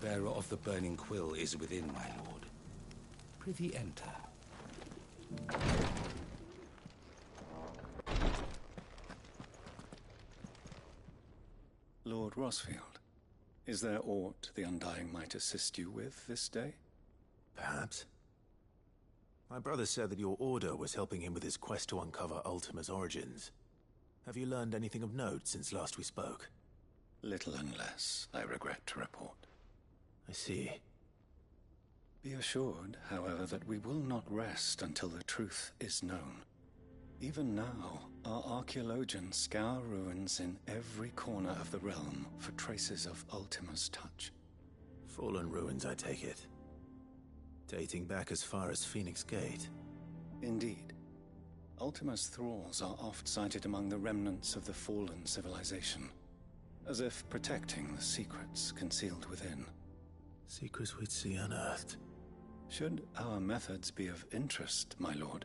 bearer of the burning quill is within, my lord. Prithee enter. Lord Rosfield, is there aught the Undying might assist you with this day? Perhaps. My brother said that your order was helping him with his quest to uncover Ultima's origins. Have you learned anything of note since last we spoke? Little and less, I regret to report. I see. Be assured, however, that we will not rest until the truth is known. Even now, our archaeologians scour ruins in every corner of the realm for traces of Ultima's touch. Fallen ruins, I take it. Dating back as far as Phoenix Gate. Indeed. Ultima's thralls are oft sighted among the remnants of the fallen civilization, as if protecting the secrets concealed within. Secrets we'd see unearthed. Should our methods be of interest, my lord,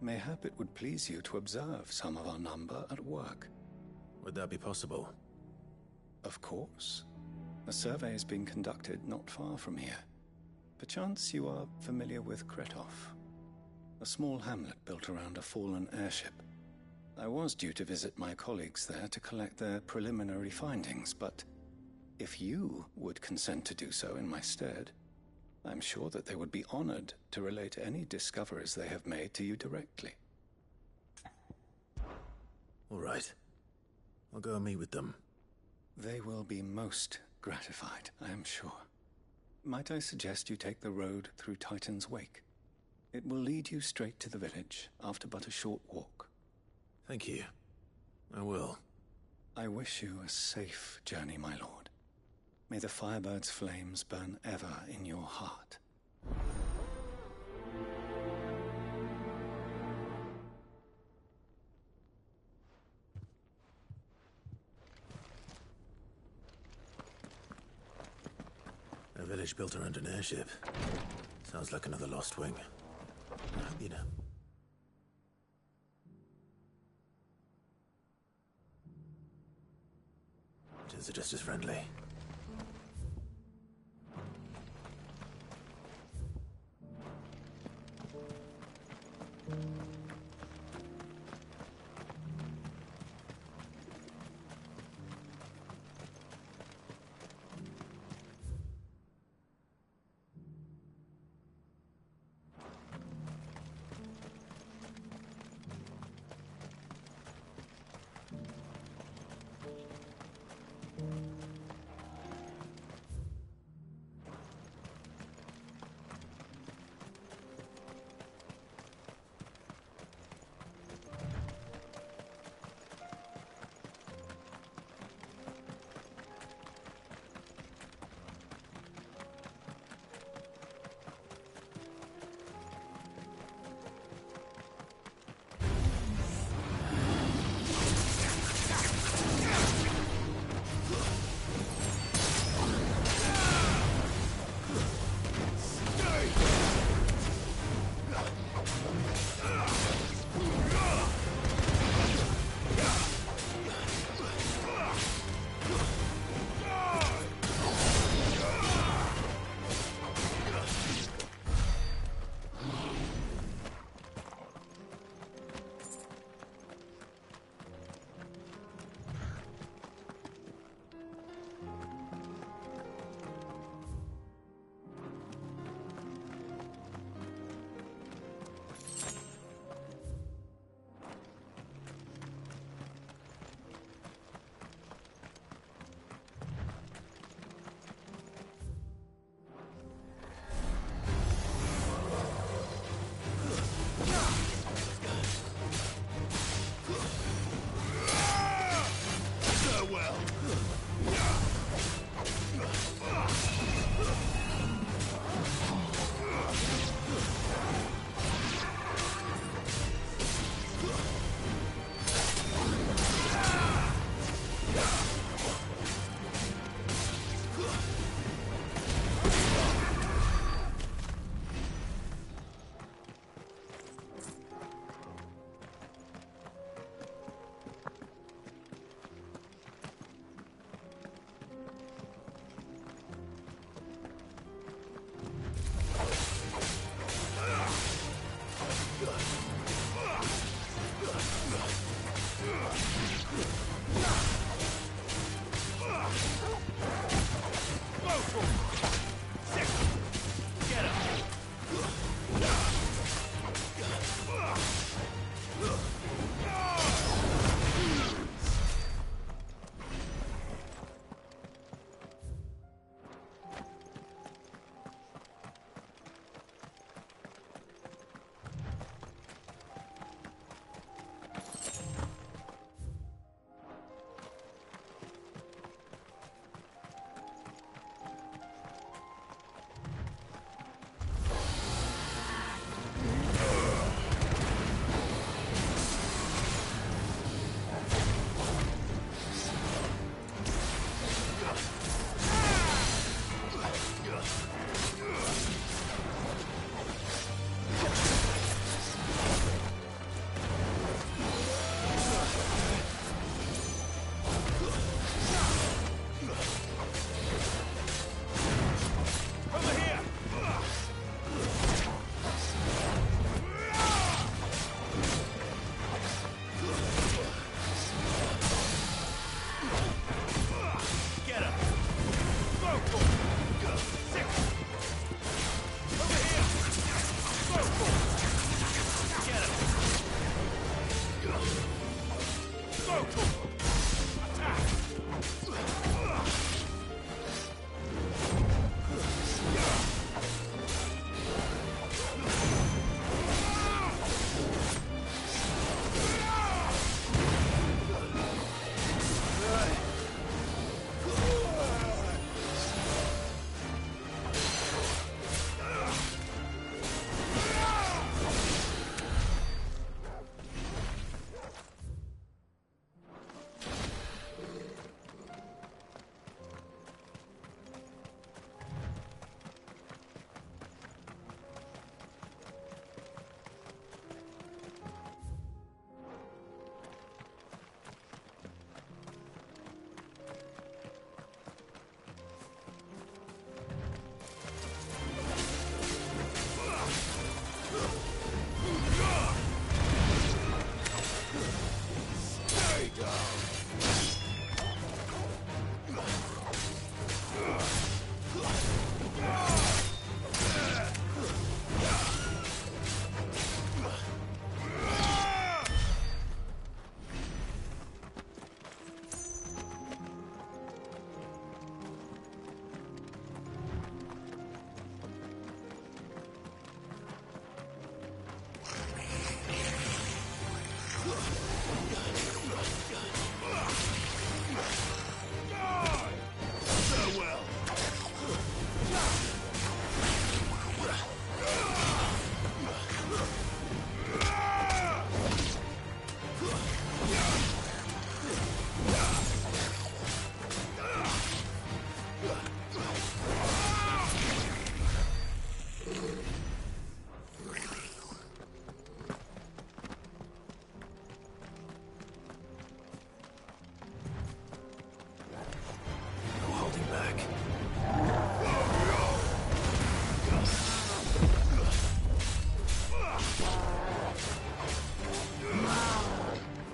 mayhap it would please you to observe some of our number at work. Would that be possible? Of course. A survey is being conducted not far from here. Perchance you are familiar with Kretov, a small hamlet built around a fallen airship. I was due to visit my colleagues there to collect their preliminary findings, but if you would consent to do so in my stead, I'm sure that they would be honored to relate any discoveries they have made to you directly. All right. I'll go and meet with them. They will be most gratified, I am sure. Might I suggest you take the road through Titan's Wake? It will lead you straight to the village after but a short walk. Thank you. I will. I wish you a safe journey, my lord. May the Firebird's flames burn ever in your heart. A village built around an airship. Sounds like another lost wing. You know. Is it just as friendly?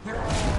back.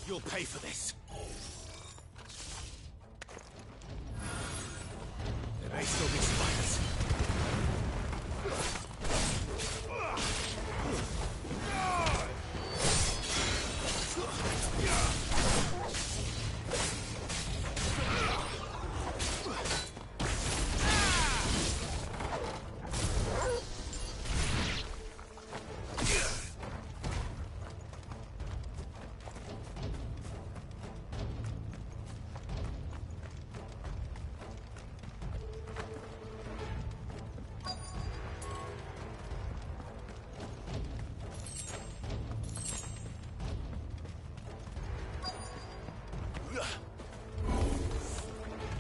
You'll pay for this. There may still be spiders.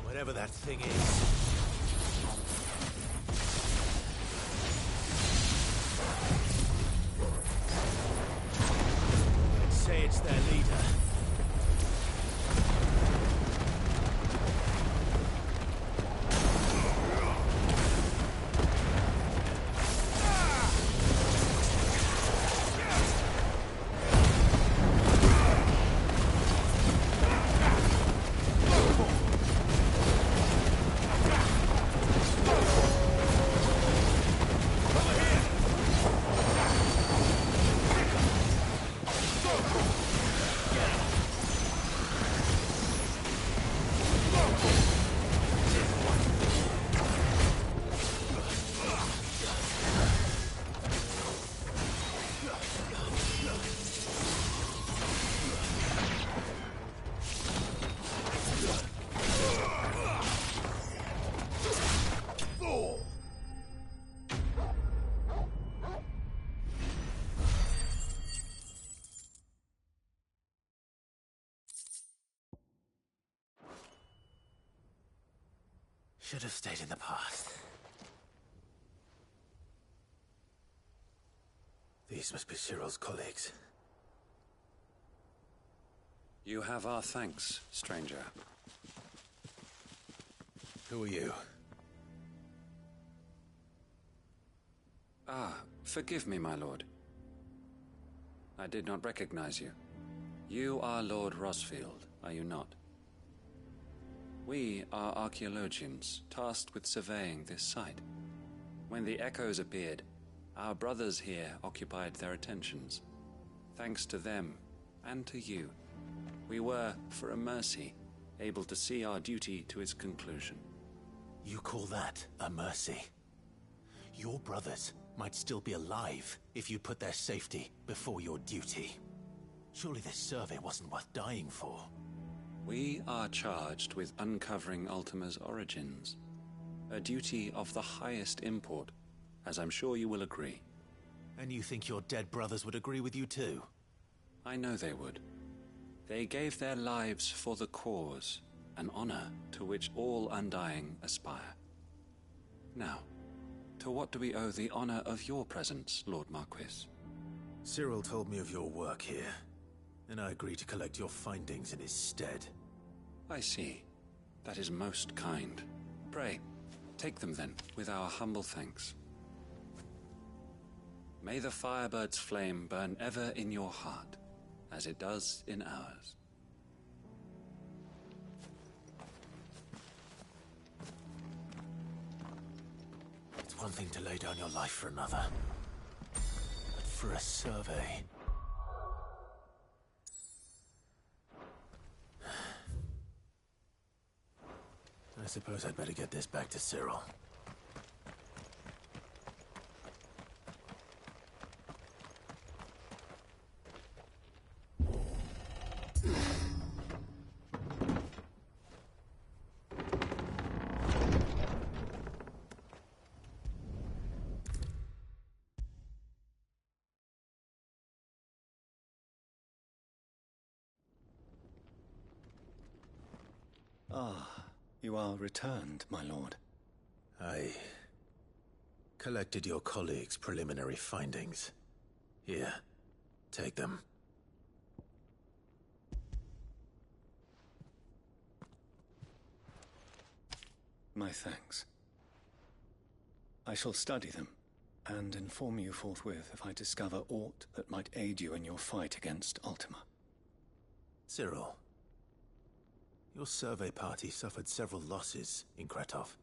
Whatever that thing is. Let's say it's their leader. Should have stayed in the past. These must be Cyril's colleagues. You have our thanks, stranger. Who are you? Ah, forgive me, my lord. I did not recognize you. You are Lord Rosfield, are you not? We are archaeologians, tasked with surveying this site. When the echoes appeared, our brothers here occupied their attentions. Thanks to them, and to you, we were, for a mercy, able to see our duty to its conclusion. You call that a mercy? Your brothers might still be alive if you put their safety before your duty. Surely this survey wasn't worth dying for. We are charged with uncovering Ultima's origins, a duty of the highest import, as I'm sure you will agree. And you think your dead brothers would agree with you too? I know they would. They gave their lives for the cause, an honor to which all Undying aspire. Now, to what do we owe the honor of your presence, Lord Marquis? Cyril told me of your work here, and I agreed to collect your findings in his stead. I see. That is most kind. Pray, take them then, with our humble thanks. May the Firebird's flame burn ever in your heart, as it does in ours. It's one thing to lay down your life for another, but for a survey... I suppose I'd better get this back to Cyril. Ah, you are returned, my lord. I collected your colleagues' preliminary findings. Here, take them. My thanks. I shall study them and inform you forthwith if I discover aught that might aid you in your fight against Ultima. Cyril, your survey party suffered several losses in Kretov.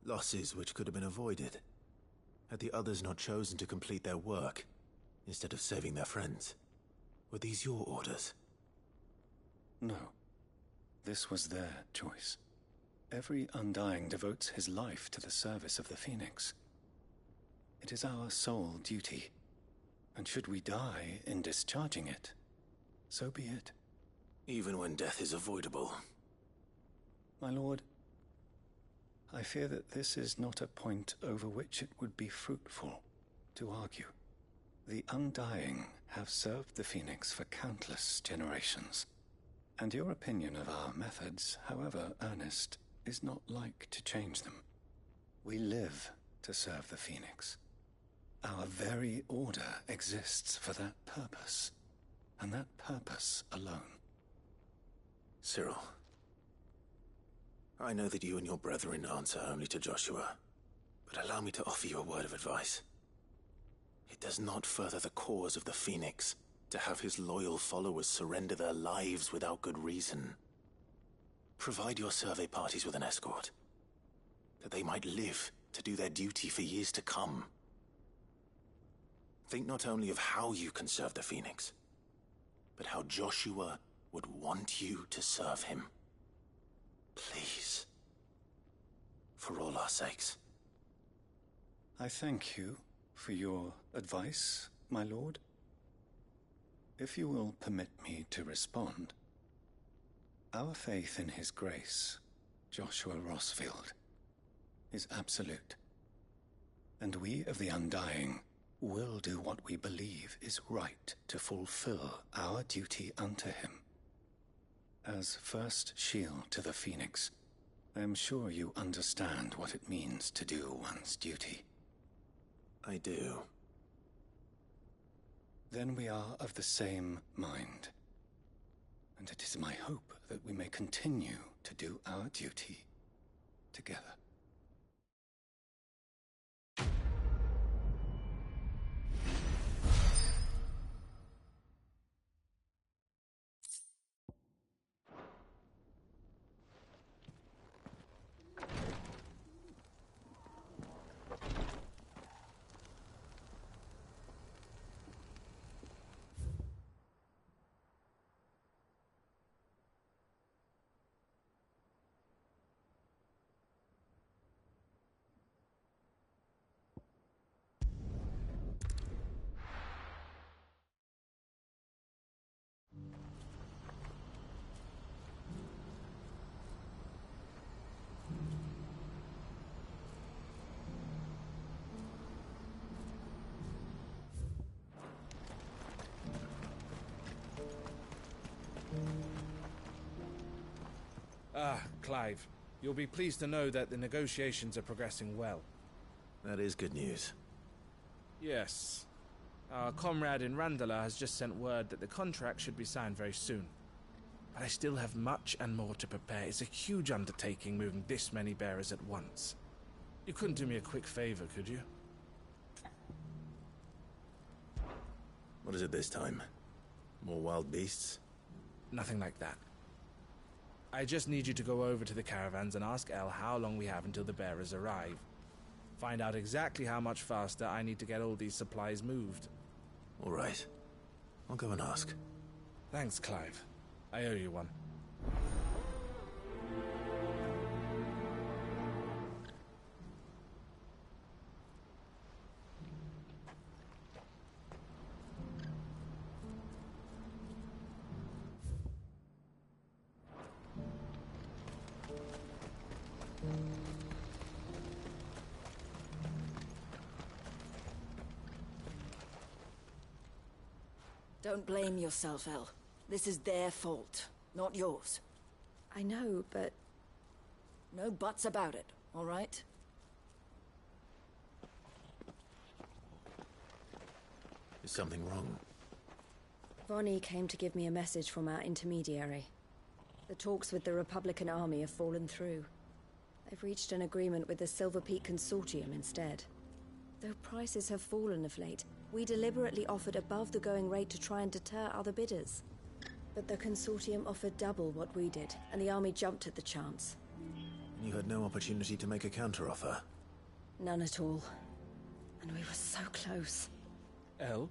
Losses which could have been avoided had the others not chosen to complete their work instead of saving their friends. Were these your orders? No. This was their choice. Every Undying devotes his life to the service of the Phoenix. It is our sole duty, and should we die in discharging it, so be it. Even when death is avoidable. My lord, I fear that this is not a point over which it would be fruitful to argue. The Undying have served the Phoenix for countless generations, and your opinion of our methods, however earnest, is not like to change them. We live to serve the Phoenix. Our very order exists for that purpose, and that purpose alone. Cyril, I know that you and your brethren answer only to Joshua, but allow me to offer you a word of advice. It does not further the cause of the Phoenix to have his loyal followers surrender their lives without good reason. Provide your survey parties with an escort, that they might live to do their duty for years to come. Think not only of how you can serve the Phoenix, but how Joshua would want you to serve him. Please. For all our sakes. I thank you for your advice, my lord. If you will permit me to respond, our faith in his grace, Joshua Rossfield, is absolute. And we of the Undying will do what we believe is right to fulfill our duty unto him. As first shield to the Phoenix, I am sure you understand what it means to do one's duty. I do. Then we are of the same mind. And it is my hope that we may continue to do our duty together. Clive, you'll be pleased to know that the negotiations are progressing well. That is good news. Yes. Our comrade in Randala has just sent word that the contract should be signed very soon. But I still have much and more to prepare. It's a huge undertaking moving this many bearers at once. You couldn't do me a quick favor, could you? What is it this time? More wild beasts? Nothing like that. I just need you to go over to the caravans and ask El how long we have until the bearers arrive. Find out exactly how much faster I need to get all these supplies moved. All right. I'll go and ask. Thanks, Clive. I owe you one. Don't blame yourself, El. This is their fault, not yours. I know, but... No buts about it, all right? Is something wrong? Vonnie came to give me a message from our intermediary. The talks with the Republican army have fallen through. They've reached an agreement with the Silver Peak Consortium instead. Though prices have fallen of late, we deliberately offered above the going rate to try and deter other bidders. But the consortium offered double what we did, and the army jumped at the chance. You had no opportunity to make a counteroffer? None at all. And we were so close. Elle?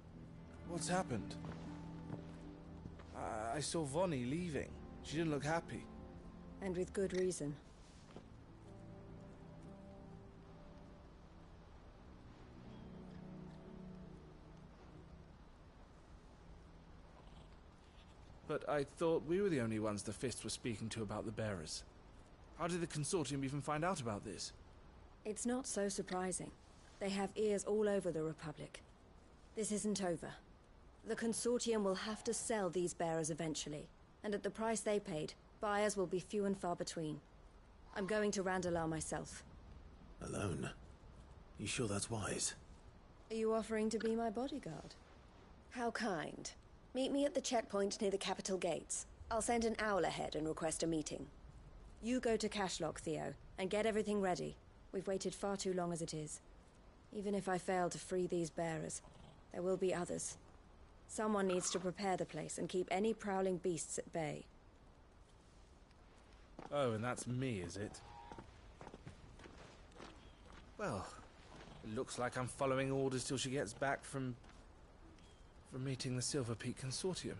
What's happened? I saw Vonnie leaving. She didn't look happy. And with good reason. But I thought we were the only ones the Fist were speaking to about the bearers. How did the consortium even find out about this? It's not so surprising. They have ears all over the Republic. This isn't over. The consortium will have to sell these bearers eventually, and at the price they paid, buyers will be few and far between. I'm going to Randalar myself. Alone? You sure that's wise? Are you offering to be my bodyguard? How kind. Meet me at the checkpoint near the Capitol gates. I'll send an owl ahead and request a meeting. You go to Cashlock, Theo, and get everything ready. We've waited far too long as it is. Even if I fail to free these bearers, there will be others. Someone needs to prepare the place and keep any prowling beasts at bay. Oh, and that's me, is it? Well, it looks like I'm following orders till she gets back from meeting the Silver Peak Consortium,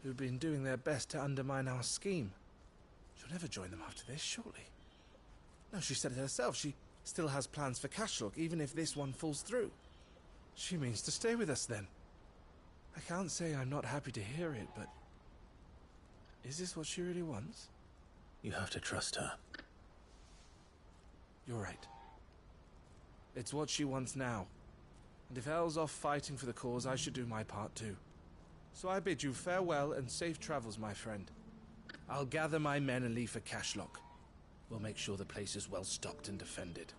who've been doing their best to undermine our scheme. She'll never join them after this, surely. No, she said it herself. She still has plans for Cashlock, even if this one falls through. She means to stay with us, then. I can't say I'm not happy to hear it, but... is this what she really wants? You have to trust her. You're right. It's what she wants now. And if Elle's off fighting for the cause, I should do my part too. So I bid you farewell and safe travels, my friend. I'll gather my men and leave for Cashlock. We'll make sure the place is well stocked and defended.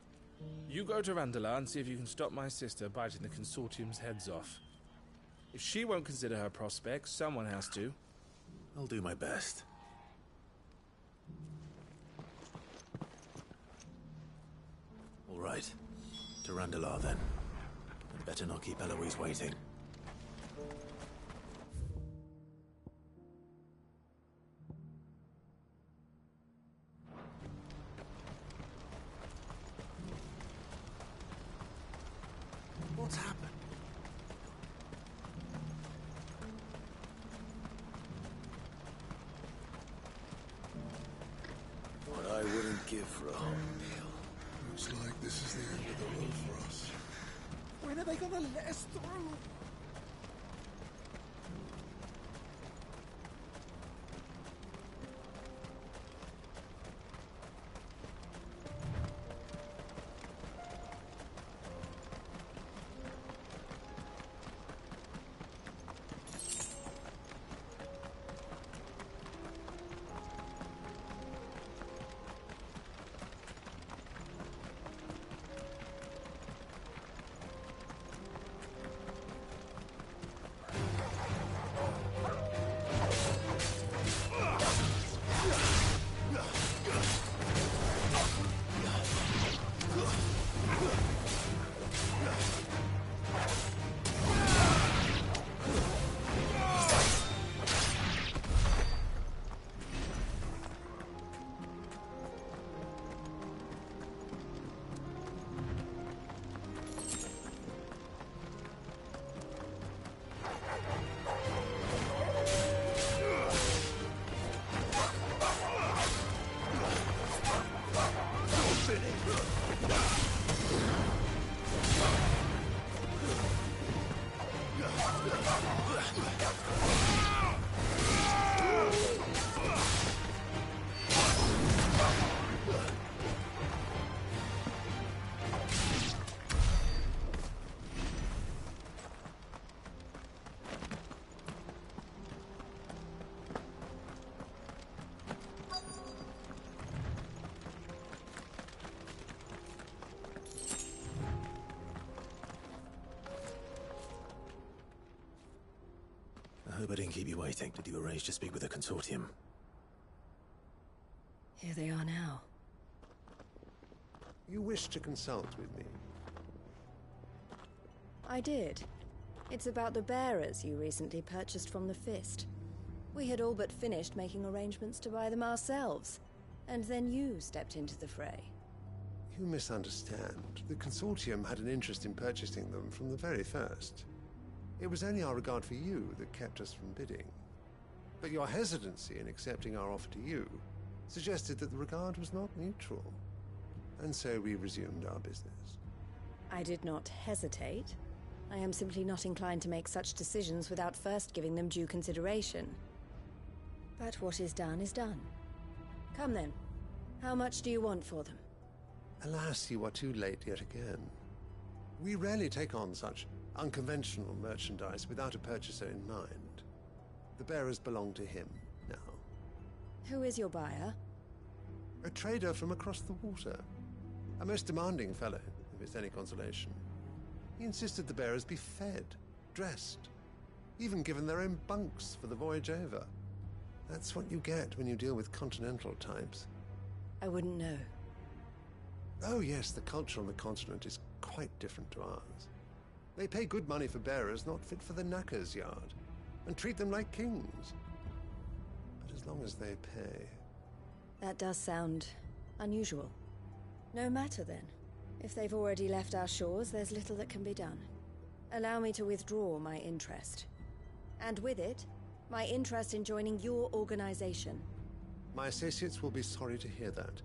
You go to Randalar and see if you can stop my sister biting the consortium's heads off. If she won't consider her prospects, someone has to. I'll do my best. All right. To Randalar, then. I'd better not keep Eloise waiting. What's happened? What I wouldn't give for a home meal. Looks like this is the end of the road for us. When are they gonna let us through? I hope I didn't keep you waiting. Did you arrange to speak with the consortium? Here they are now. You wish to consult with me? I did. It's about the bearers you recently purchased from the Fist. We had all but finished making arrangements to buy them ourselves, and then you stepped into the fray. You misunderstand. The Consortium had an interest in purchasing them from the very first. It was only our regard for you that kept us from bidding. But your hesitancy in accepting our offer to you suggested that the regard was not mutual. And so we resumed our business. I did not hesitate. I am simply not inclined to make such decisions without first giving them due consideration. But what is done is done. Come then. How much do you want for them? Alas, you are too late yet again. We rarely take on such unconventional merchandise without a purchaser in mind. The bearers belong to him now. Who is your buyer? A trader from across the water. A most demanding fellow, if it's any consolation. He insisted the bearers be fed, dressed, even given their own bunks for the voyage over. That's what you get when you deal with continental types. I wouldn't know. Oh yes, the culture on the continent is quite different to ours. They pay good money for bearers not fit for the knacker's yard, and treat them like kings. But as long as they pay... That does sound unusual. No matter then. If they've already left our shores, there's little that can be done. Allow me to withdraw my interest. And with it, my interest in joining your organization. My associates will be sorry to hear that.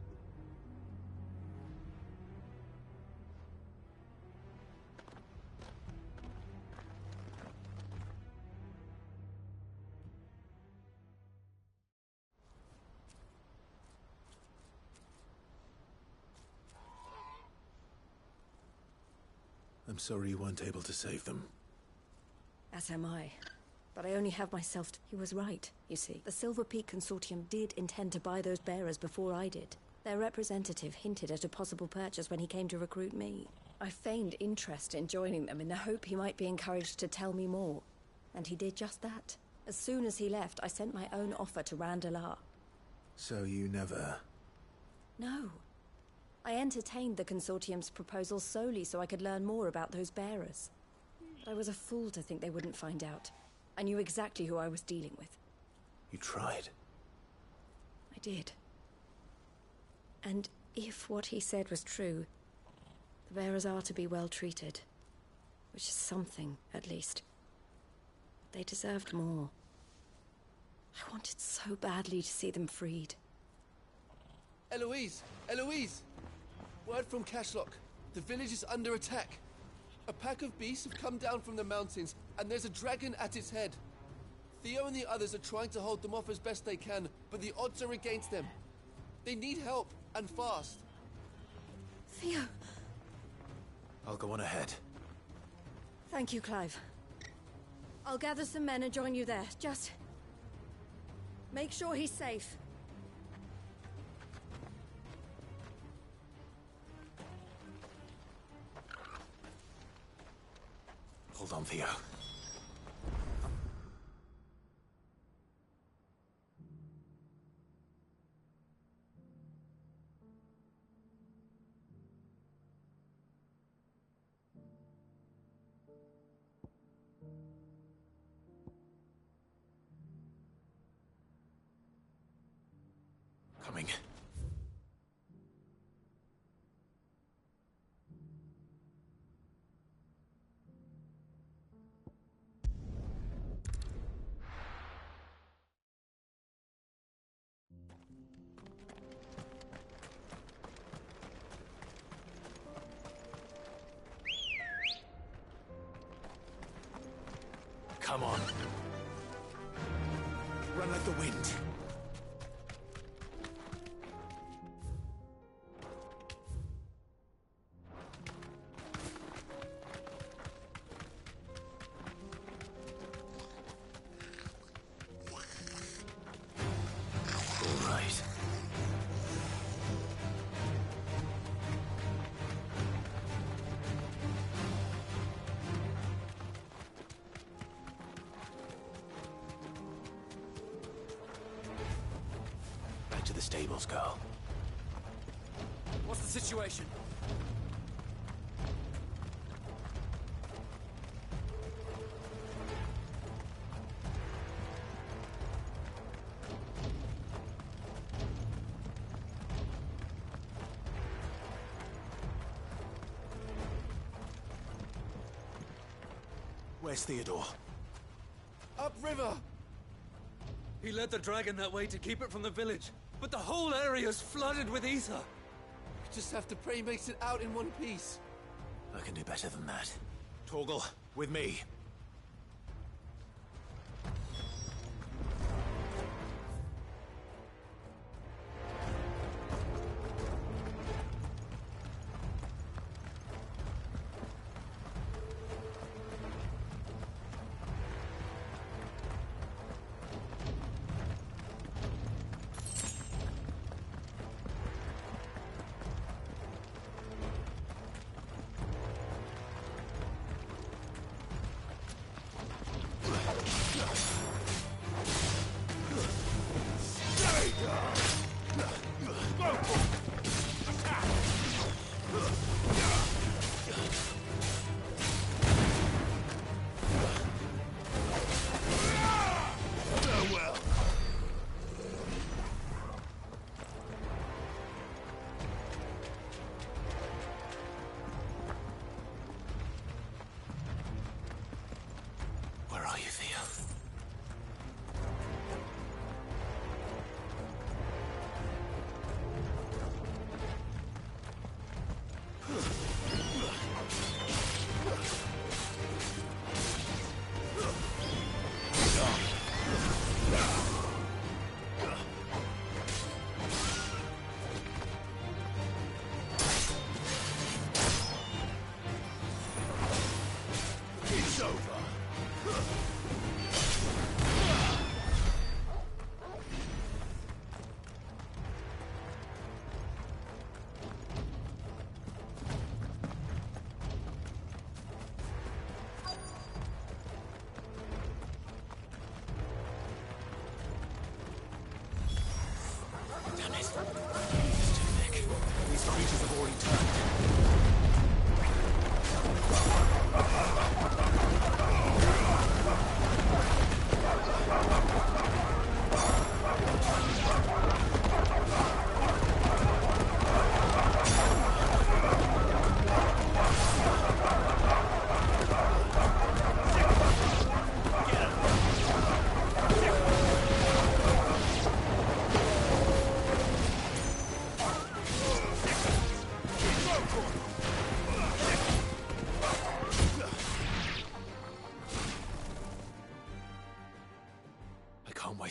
I'm sorry you weren't able to save them. As am I. But I only have myself to... He was right, you see. The Silver Peak Consortium did intend to buy those bearers before I did. Their representative hinted at a possible purchase when he came to recruit me. I feigned interest in joining them in the hope he might be encouraged to tell me more. And he did just that. As soon as he left, I sent my own offer to Randalar. So you never... No. I entertained the Consortium's proposal solely so I could learn more about those bearers. But I was a fool to think they wouldn't find out. I knew exactly who I was dealing with. You tried. I did. And if what he said was true, the bearers are to be well treated. Which is something, at least. They deserved more. I wanted so badly to see them freed. Eloise! Eloise! Word from Cashlock. The village is under attack. A pack of beasts have come down from the mountains, and there's a dragon at its head. Theo and the others are trying to hold them off as best they can, but the odds are against them. They need help, and fast. Theo! I'll go on ahead. Thank you, Clive. I'll gather some men and join you there. Just... make sure he's safe. Hold on, Theo. Coming. Come on. Run like the wind. All right. Back to the stables, girl. What's the situation? Where's Theodore? Upriver! He led the dragon that way to keep it from the village, but the whole area's flooded with ether. We just have to pray he makes it out in one piece. I can do better than that. Torgal, with me.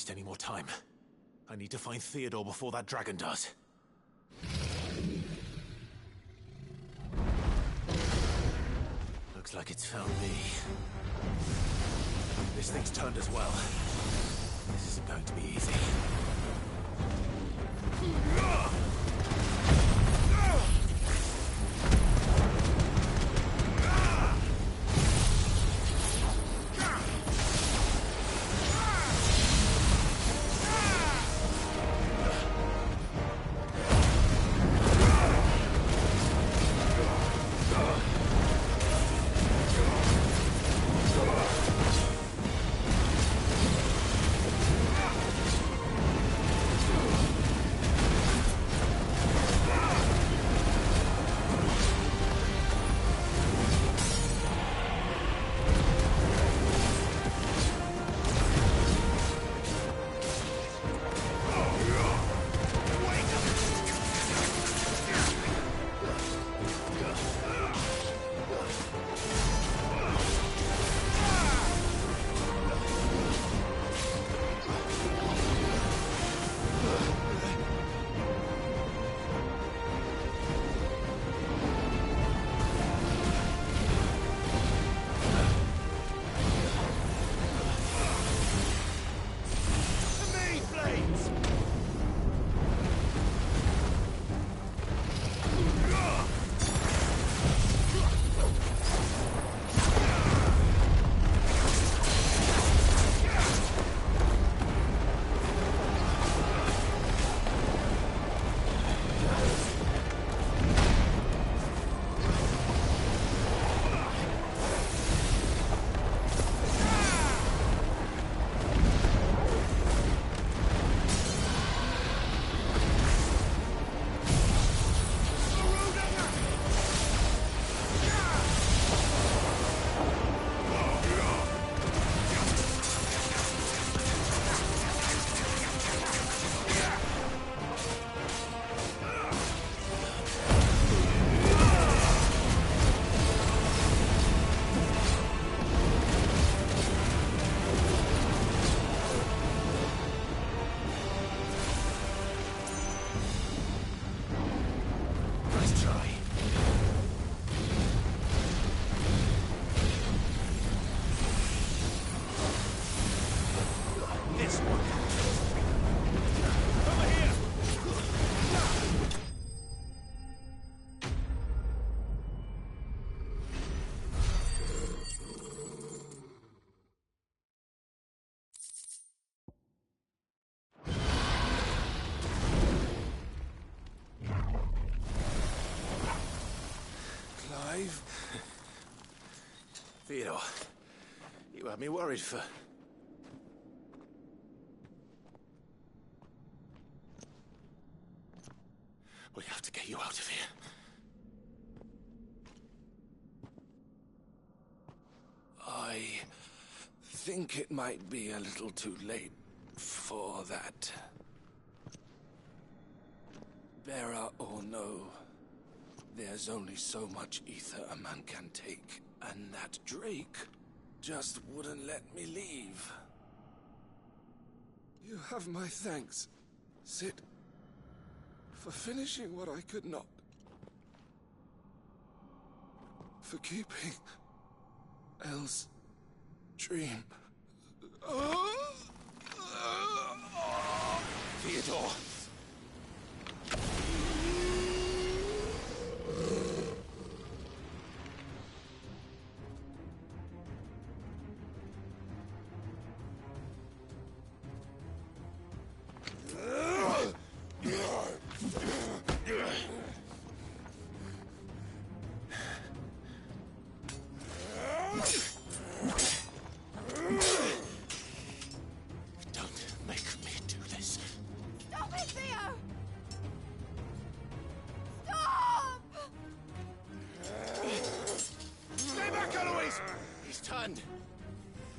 Any more time. I need to find Theodore before that dragon does. Looks like it's found me. This thing's turned as well. This isn't going to be easy. Theodore, you had me worried for... We have to get you out of here. I think it might be a little too late for that. Bearer or no, there's only so much ether a man can take, and that Drake just wouldn't let me leave. You have my thanks, Sid, for finishing what I could not. For keeping Elle's dream. Theodore!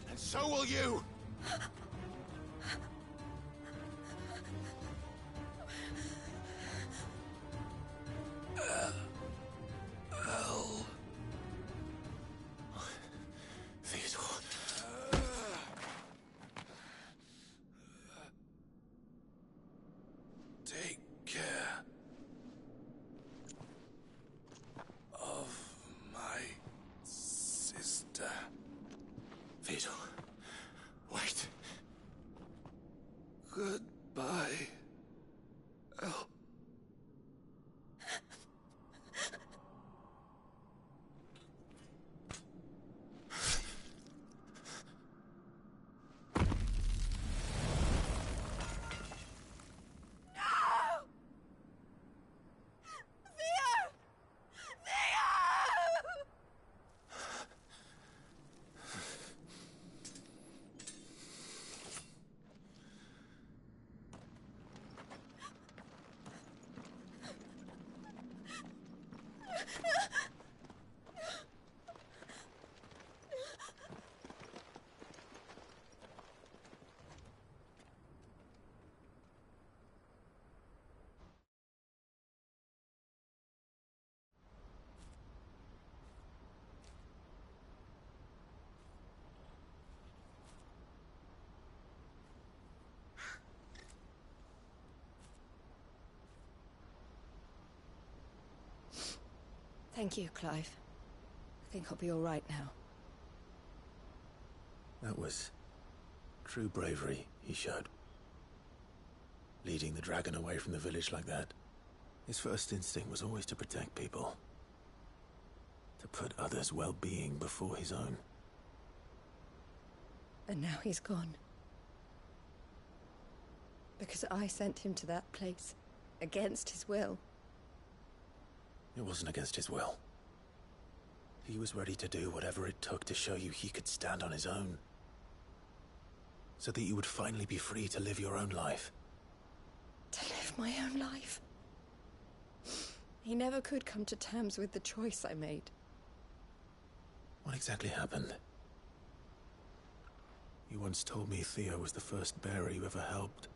And so will you! Theodore. Take care of my sister. Theodore, wait. Goodbye, Elle. Thank you, Clive. I think I'll be all right now. That was true bravery he showed. Leading the dragon away from the village like that. His first instinct was always to protect people. To put others' well-being before his own. And now he's gone. Because I sent him to that place, against his will. It wasn't against his will. He was ready to do whatever it took to show you he could stand on his own. So that you would finally be free to live your own life. To live my own life? He never could come to terms with the choice I made. What exactly happened? You once told me Theo was the first bearer you ever helped.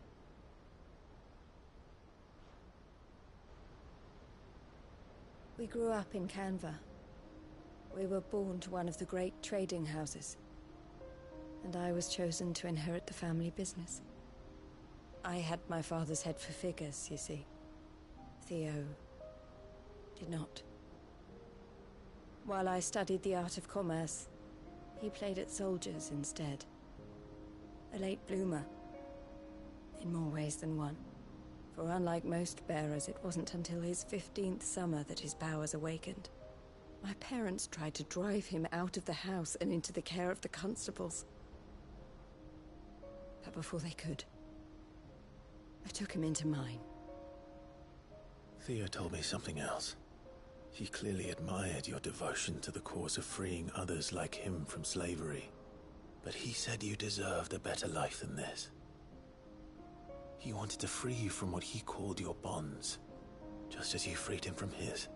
We grew up in Canva. We were born to one of the great trading houses. And I was chosen to inherit the family business. I had my father's head for figures, you see. Theo did not. While I studied the art of commerce, he played at soldiers instead. A late bloomer, in more ways than one. For unlike most bearers, it wasn't until his 15th summer that his powers awakened. My parents tried to drive him out of the house and into the care of the constables. But before they could, I took him into mine. Theo told me something else. He clearly admired your devotion to the cause of freeing others like him from slavery. But he said you deserved a better life than this. He wanted to free you from what he called your bonds, just as you freed him from his.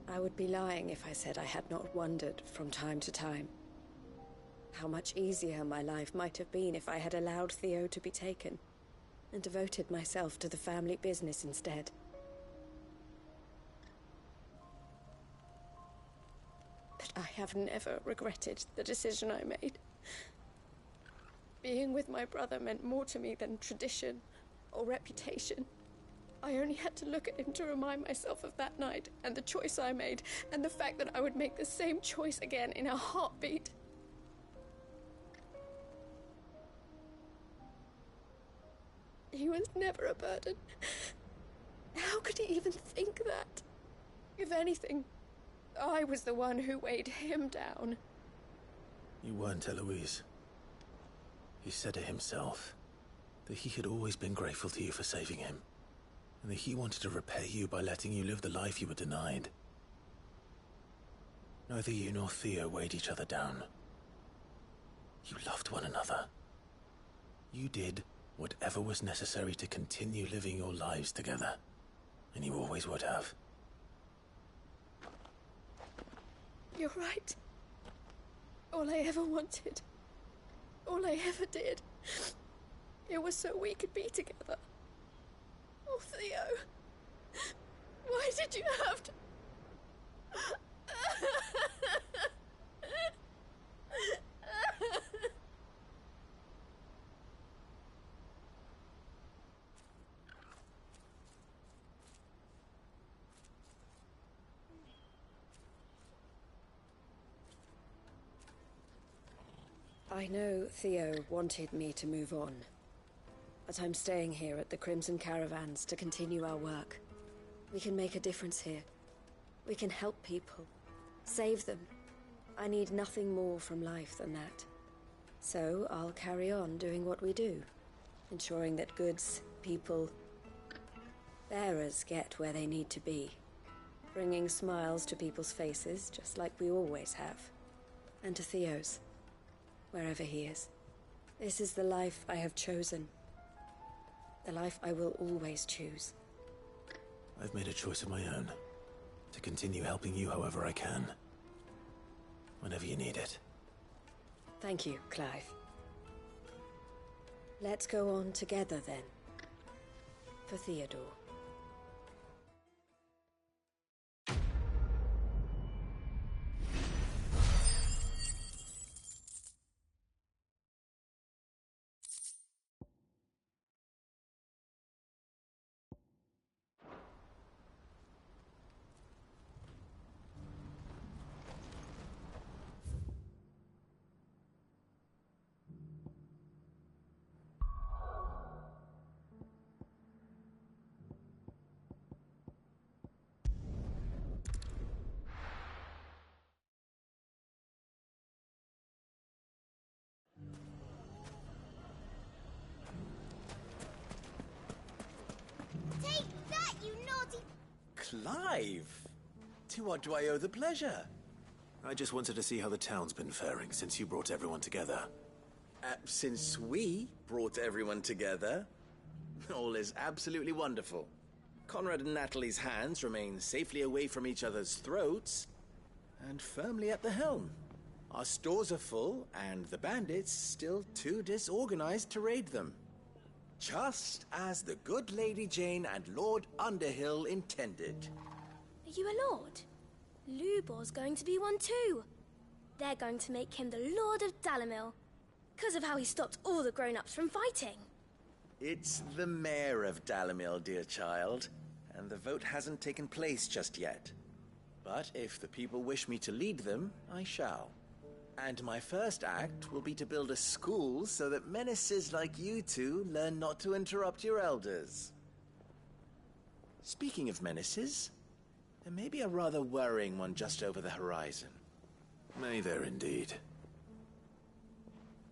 I would be lying if I said I had not wondered from time to time how much easier my life might have been if I had allowed Theo to be taken and devoted myself to the family business instead. But I have never regretted the decision I made. Being with my brother meant more to me than tradition or reputation. I only had to look at him to remind myself of that night and the choice I made and the fact that I would make the same choice again in a heartbeat. He was never a burden. How could he even think that? If anything, I was the one who weighed him down. You weren't, Eloise. He said it himself, that he had always been grateful to you for saving him, and that he wanted to repay you by letting you live the life you were denied. Neither you nor Theo weighed each other down. You loved one another. You did whatever was necessary to continue living your lives together, and you always would have. You're right. All I ever wanted, all I ever did, it was so we could be together. Oh, Theo, why did you have to... I know Theo wanted me to move on, but I'm staying here at the Crimson Caravans to continue our work. We can make a difference here. We can help people, save them. I need nothing more from life than that. So I'll carry on doing what we do, ensuring that goods, people, bearers get where they need to be, bringing smiles to people's faces just like we always have, and to Theo's. Wherever he is. This is the life I have chosen. The life I will always choose. I've made a choice of my own. To continue helping you however I can. Whenever you need it. Thank you, Clive. Let's go on together then. For Theodore. Clive! To what do I owe the pleasure? I just wanted to see how the town's been faring since you brought everyone together. Since we brought everyone together, all is absolutely wonderful. Conrad and Natalie's hands remain safely away from each other's throats and firmly at the helm. Our stores are full, and the bandits still too disorganized to raid them. Just as the good Lady Jane and Lord Underhill intended. Are you a lord? Lubor's going to be one too. They're going to make him the Lord of Dalimil, because of how he stopped all the grown-ups from fighting. It's the mayor of Dalimil, dear child, and the vote hasn't taken place just yet. But if the people wish me to lead them, I shall. And my first act will be to build a school so that menaces like you two learn not to interrupt your elders. Speaking of menaces, there may be a rather worrying one just over the horizon. May there indeed.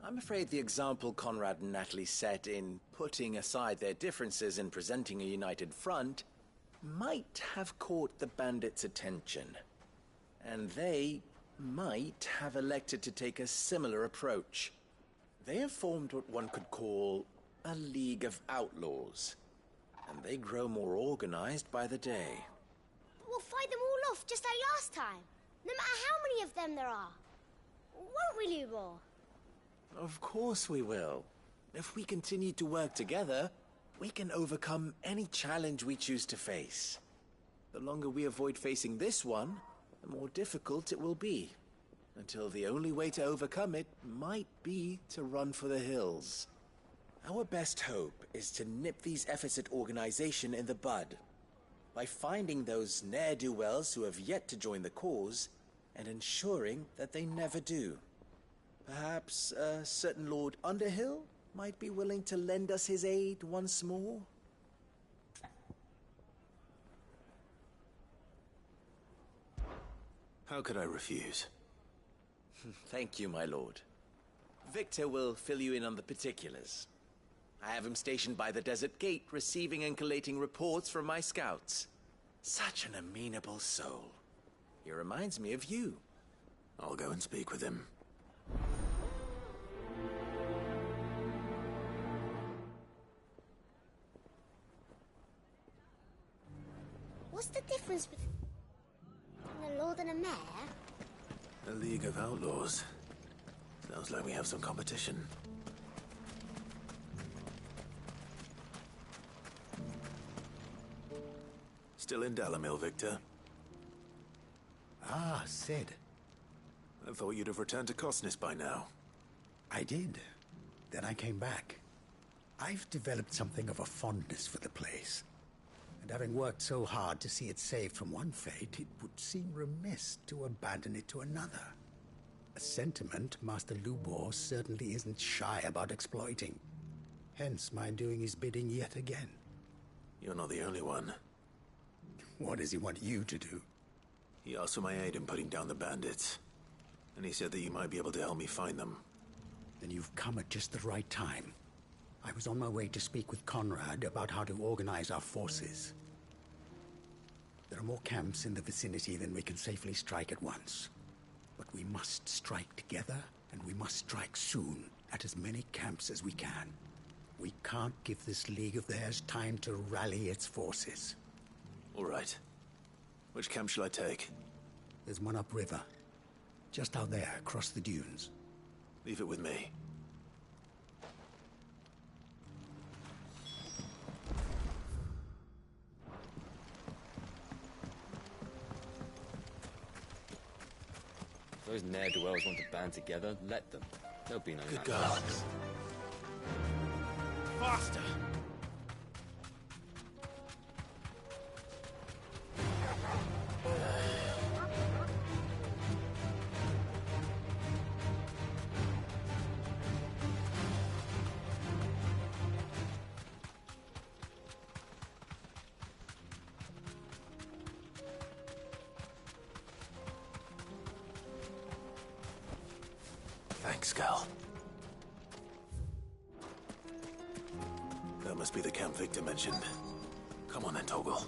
I'm afraid the example Conrad and Natalie set in putting aside their differences and presenting a united front might have caught the bandits' attention. And they might have elected to take a similar approach. They have formed what one could call a League of Outlaws. And they grow more organized by the day. But we'll fight them all off just like last time, no matter how many of them there are. Won't we, Lubor? Of course we will. If we continue to work together, we can overcome any challenge we choose to face. The longer we avoid facing this one, the more difficult it will be. Until the only way to overcome it might be to run for the hills. Our best hope is to nip these efforts at organization in the bud. By finding those ne'er-do-wells who have yet to join the cause, and ensuring that they never do. Perhaps a certain Lord Underhill might be willing to lend us his aid once more? How could I refuse? Thank you, my lord. Victor will fill you in on the particulars. I have him stationed by the desert gate, receiving and collating reports from my scouts. Such an amenable soul. He reminds me of you. I'll go and speak with him. What's the difference between a lord and a mayor? A League of Outlaws. Sounds like we have some competition. Still in Dalamil, Victor? Ah, Sid. I thought you'd have returned to Cosnis by now. I did. Then I came back. I've developed something of a fondness for the place. And having worked so hard to see it saved from one fate, it would seem remiss to abandon it to another. A sentiment Master Lubor certainly isn't shy about exploiting. Hence my doing his bidding yet again. You're not the only one. What does he want you to do? He asked for my aid in putting down the bandits. And he said that you might be able to help me find them. Then you've come at just the right time. I was on my way to speak with Conrad about how to organize our forces. There are more camps in the vicinity than we can safely strike at once. But we must strike together, and we must strike soon at as many camps as we can. We can't give this league of theirs time to rally its forces. All right. Which camp shall I take? There's one upriver. Just out there, across the dunes. Leave it with me. If those ne'er-do-wells want to band together, let them. There'll be no Good match. God. Faster! Thanks, Cal. That must be the camp Victor mentioned. Come on then, Toggle.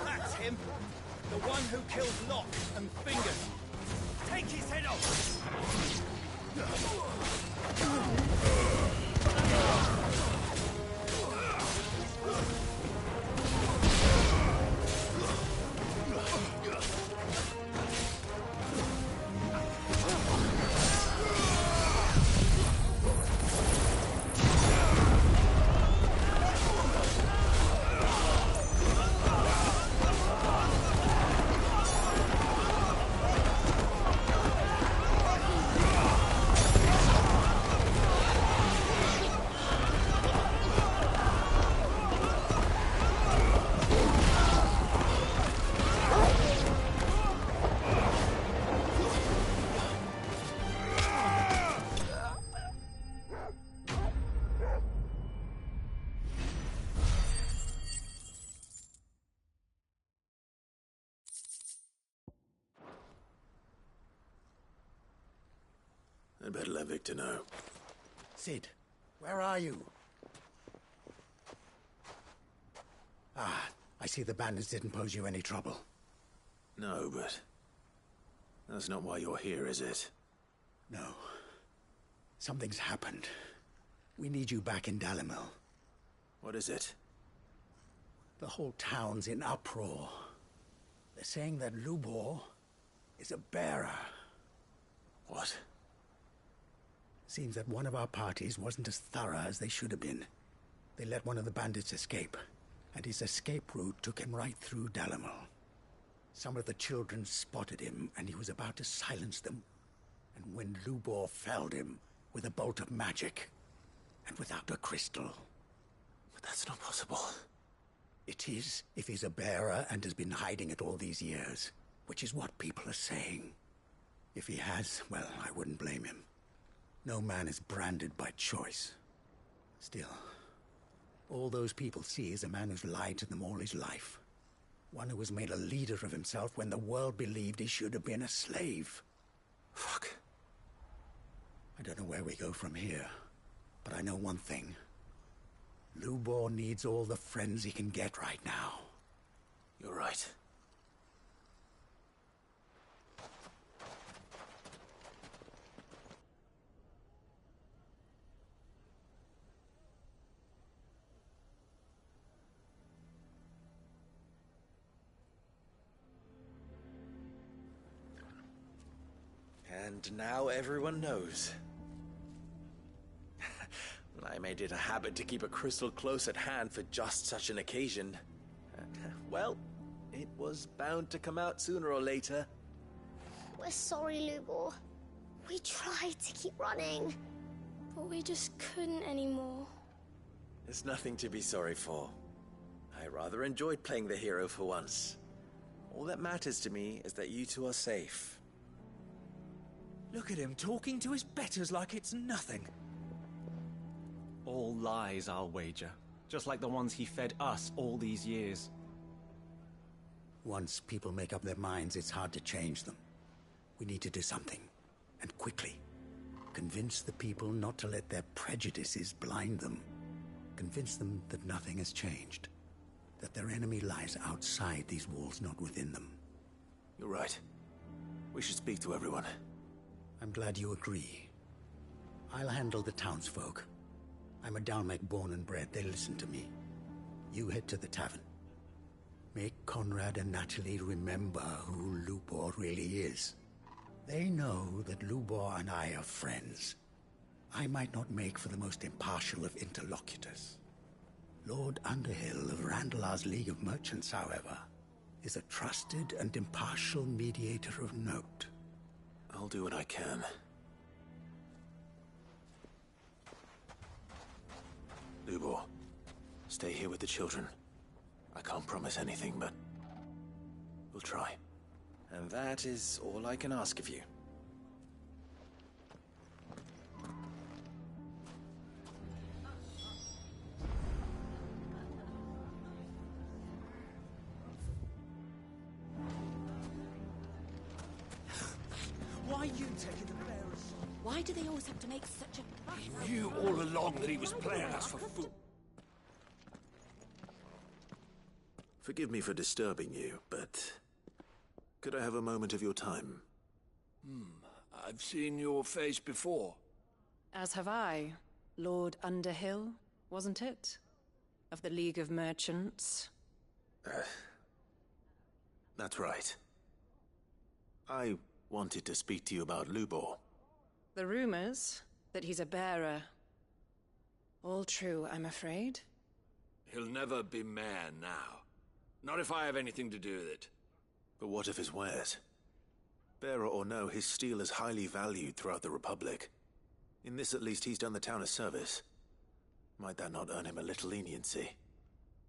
That's him! The one who killed Locke and Fingers! Take his head off! I'd better let Victor know. Sid, where are you? Ah, I see the bandits didn't pose you any trouble. No, but that's not why you're here, is it? No. Something's happened. We need you back in Dalimil. What is it? The whole town's in uproar. They're saying that Lubor is a bearer. What? Seems that one of our parties wasn't as thorough as they should have been. They let one of the bandits escape, and his escape route took him right through Dalimil. Some of the children spotted him, and he was about to silence them. And when Lubor felled him with a bolt of magic, and without a crystal. But that's not possible. It is, if he's a bearer and has been hiding it all these years, which is what people are saying. If he has, well, I wouldn't blame him. No man is branded by choice. Still, all those people see is a man who's lied to them all his life. One who was made a leader of himself when the world believed he should have been a slave. Fuck. I don't know where we go from here, but I know one thing. Lubor needs all the friends he can get right now. You're right. And now everyone knows. I made it a habit to keep a crystal close at hand for just such an occasion. Well, it was bound to come out sooner or later. We're sorry, Lubor. We tried to keep running, but we just couldn't anymore. There's nothing to be sorry for. I rather enjoyed playing the hero for once. All that matters to me is that you two are safe. Look at him talking to his betters like it's nothing. All lies, I'll wager. Just like the ones he fed us all these years. Once people make up their minds, it's hard to change them. We need to do something, and quickly. Convince the people not to let their prejudices blind them. Convince them that nothing has changed. That their enemy lies outside these walls, not within them. You're right. We should speak to everyone. I'm glad you agree. I'll handle the townsfolk. I'm a Dalmek born and bred. They listen to me. You head to the tavern. Make Conrad and Natalie remember who Lubor really is. They know that Lubor and I are friends. I might not make for the most impartial of interlocutors. Lord Underhill of Randalar's League of Merchants, however, is a trusted and impartial mediator of note. I'll do what I can. Lubor, stay here with the children. I can't promise anything, but we'll try. And that is all I can ask of you. Why are you taking the bearers? Why do they always have to make such a... He knew all along that he was playing us for food. Forgive me for disturbing you, but could I have a moment of your time? I've seen your face before. As have I. Lord Underhill, wasn't it? Of the League of Merchants. That's right. I wanted to speak to you about Lubor. The rumors that he's a bearer. All true, I'm afraid. He'll never be mayor now. Not if I have anything to do with it. But what of his wares? Bearer or no, his steel is highly valued throughout the Republic. In this, at least, he's done the town a service. Might that not earn him a little leniency?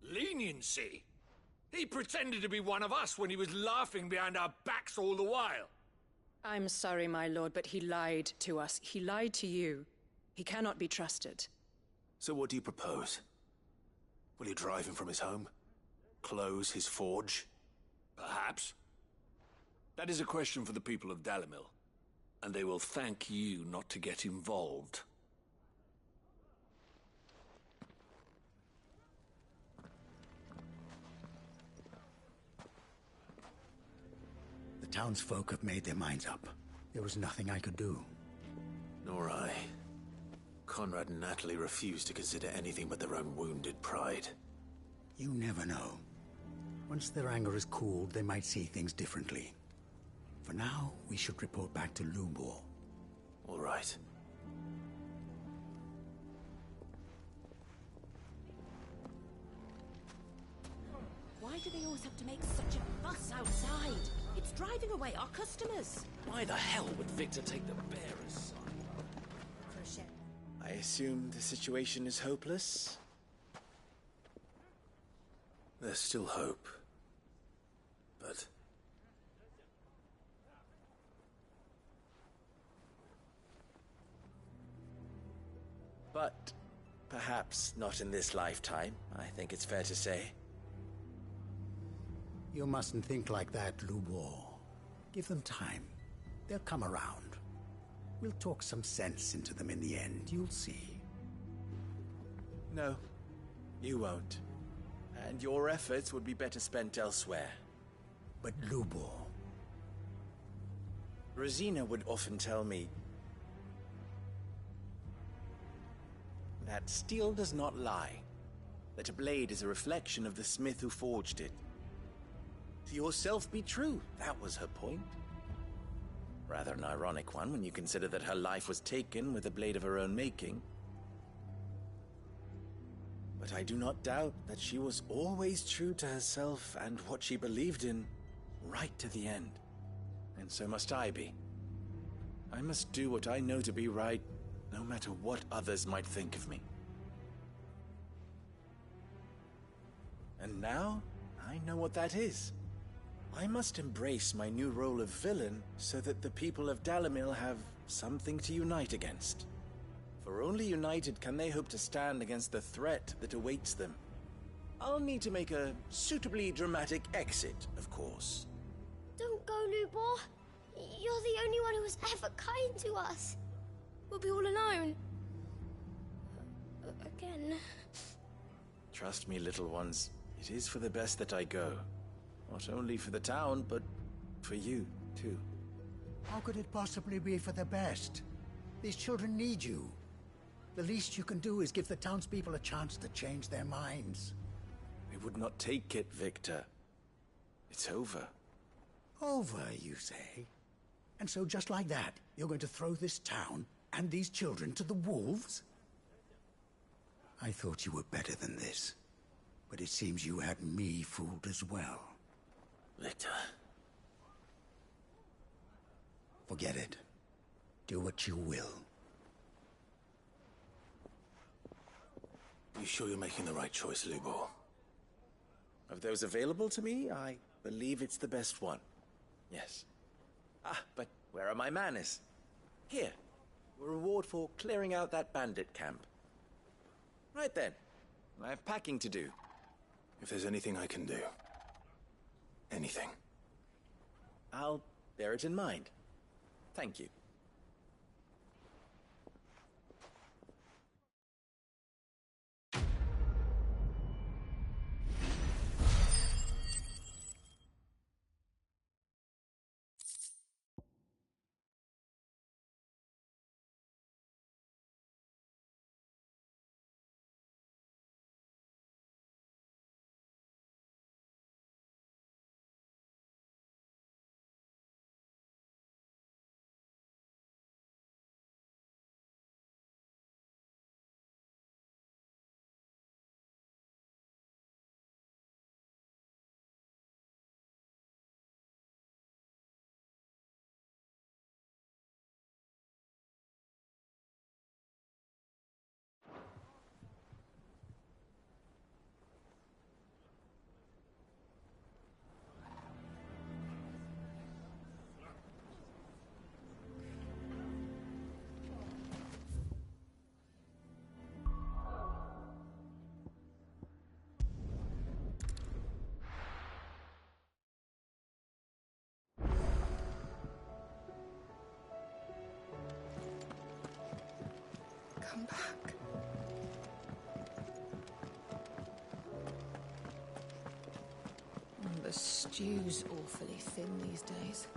Leniency? He pretended to be one of us when he was laughing behind our backs all the while. I'm sorry, my lord, but he lied to us. He lied to you. He cannot be trusted. So what do you propose? Will you drive him from his home? Close his forge? Perhaps. That is a question for the people of Dalimil, and they will thank you not to get involved. townsfolk have made their minds up. There was nothing I could do. Nor I. Conrad and Natalie refused to consider anything but their own wounded pride. You never know. Once their anger is cooled, they might see things differently. For now, we should report back to Lubor. All right. Why do they always have to make such a fuss outside? It's driving away our customers. Why the hell would Victor take the bearer's side? I assume the situation is hopeless? There's still hope. But... But perhaps not in this lifetime, I think it's fair to say. You mustn't think like that, Lubor. Give them time. They'll come around. We'll talk some sense into them in the end, you'll see. No, you won't. And your efforts would be better spent elsewhere. But Lubor... Rosina would often tell me that steel does not lie, that a blade is a reflection of the smith who forged it. To yourself be true, that was her point. Rather an ironic one when you consider that her life was taken with a blade of her own making. But I do not doubt that she was always true to herself and what she believed in, right to the end. And so must I be. I must do what I know to be right, no matter what others might think of me. And now, I know what that is. I must embrace my new role of villain so that the people of Dalimil have something to unite against. For only united can they hope to stand against the threat that awaits them. I'll need to make a suitably dramatic exit, of course. Don't go, Lubor. You're the only one who was ever kind to us. We'll be all alone. Again. Trust me, little ones. It is for the best that I go. Not only for the town, but for you, too. How could it possibly be for the best? These children need you. The least you can do is give the townspeople a chance to change their minds. I would not take it, Victor. It's over. Over, you say? And so just like that, you're going to throw this town and these children to the wolves? I thought you were better than this. But it seems you had me fooled as well. Victor. Forget it. Do what you will. You sure you're making the right choice, Lubor? Of those available to me, I believe it's the best one. Yes. Ah, but where are my manners? Here. A reward for clearing out that bandit camp. Right then. I have packing to do. If there's anything I can do. Anything. I'll bear it in mind. Thank you. Come back. The stew's awfully thin these days.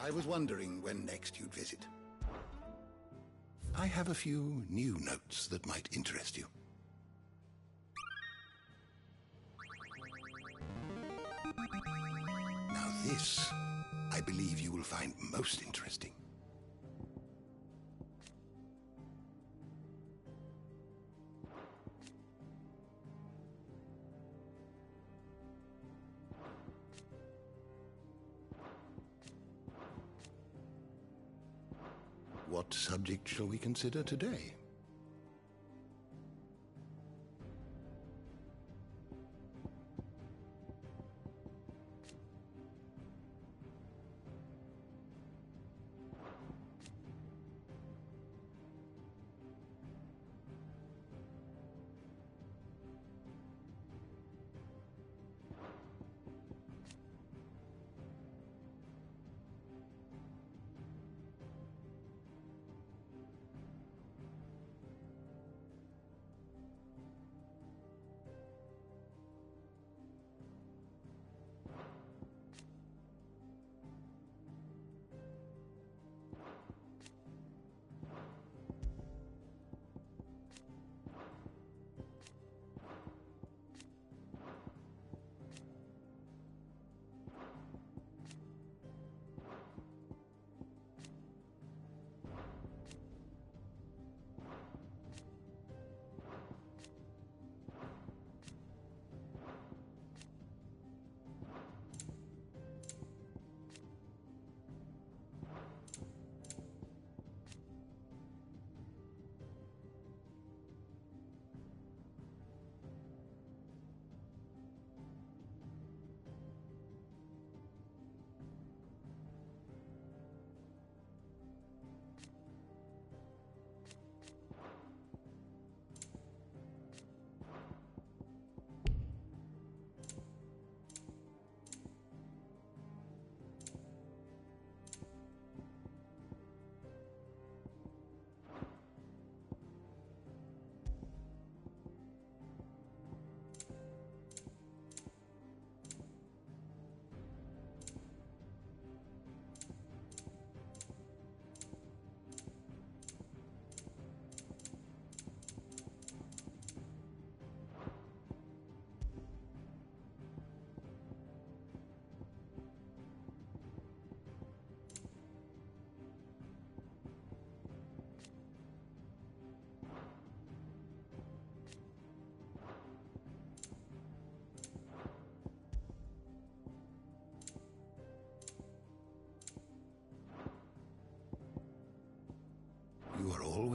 I was wondering when next you'd visit. I have a few new notes that might interest you. Now this, I believe you will find most interesting. What subject shall we consider today?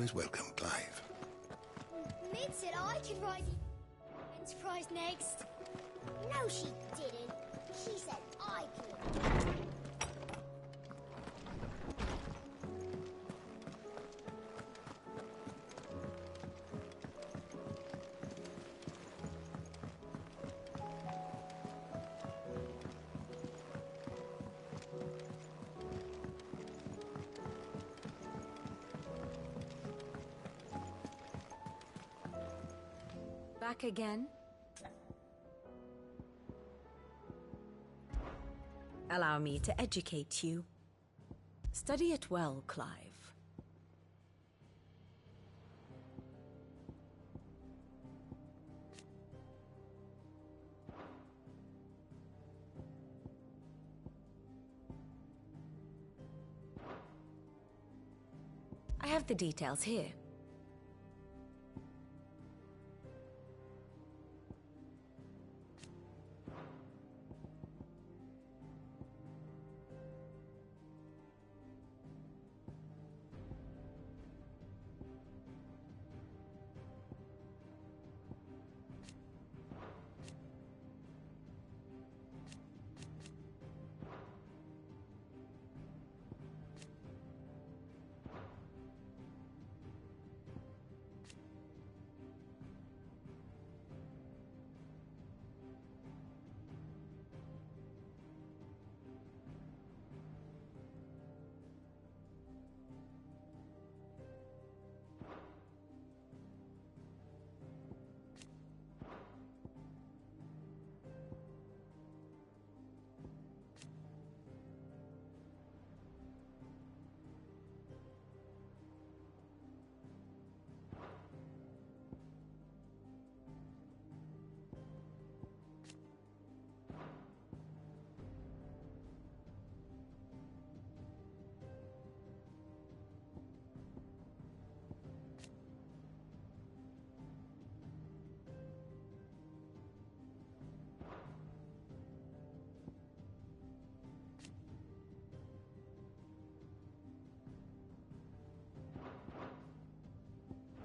always welcome, Clive. Mid said I could ride the Enterprise next. No, she didn't. She said I could. Back again? Allow me to educate you. Study it well, Clive. I have the details here.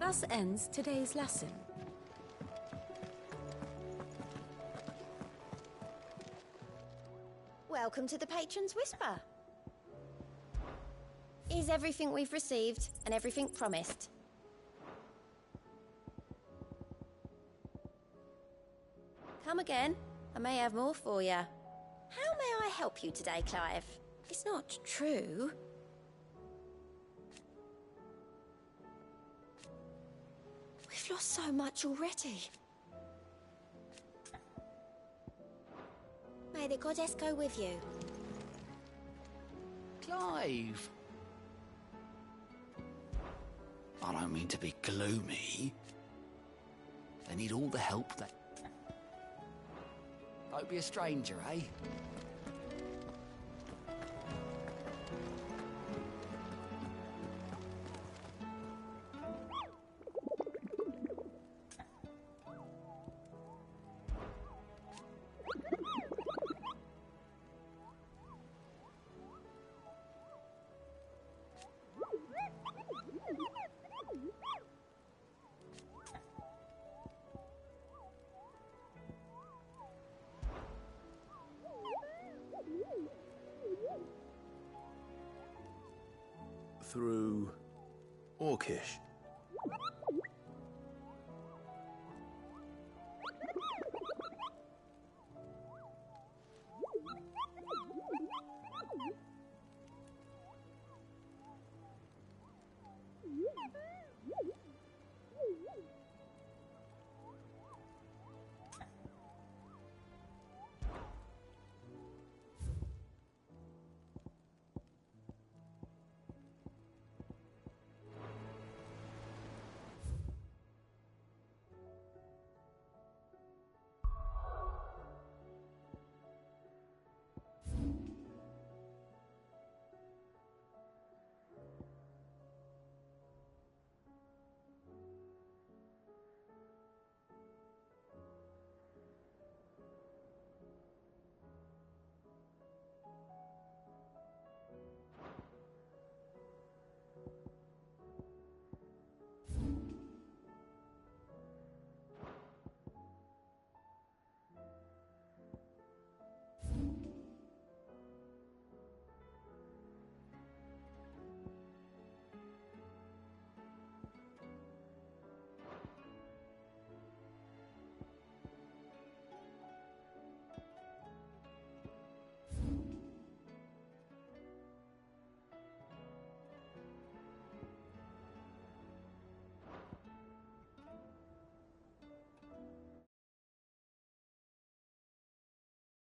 Thus ends today's lesson. Welcome to the Patron's Whisper. Is everything we've received and everything promised? Come again. I may have more for you. How may I help you today, Clive? It's not true. We've lost so much already. May the goddess go with you. Clive! I don't mean to be gloomy. They need all the help that... Don't be a stranger, eh? Through Orcish.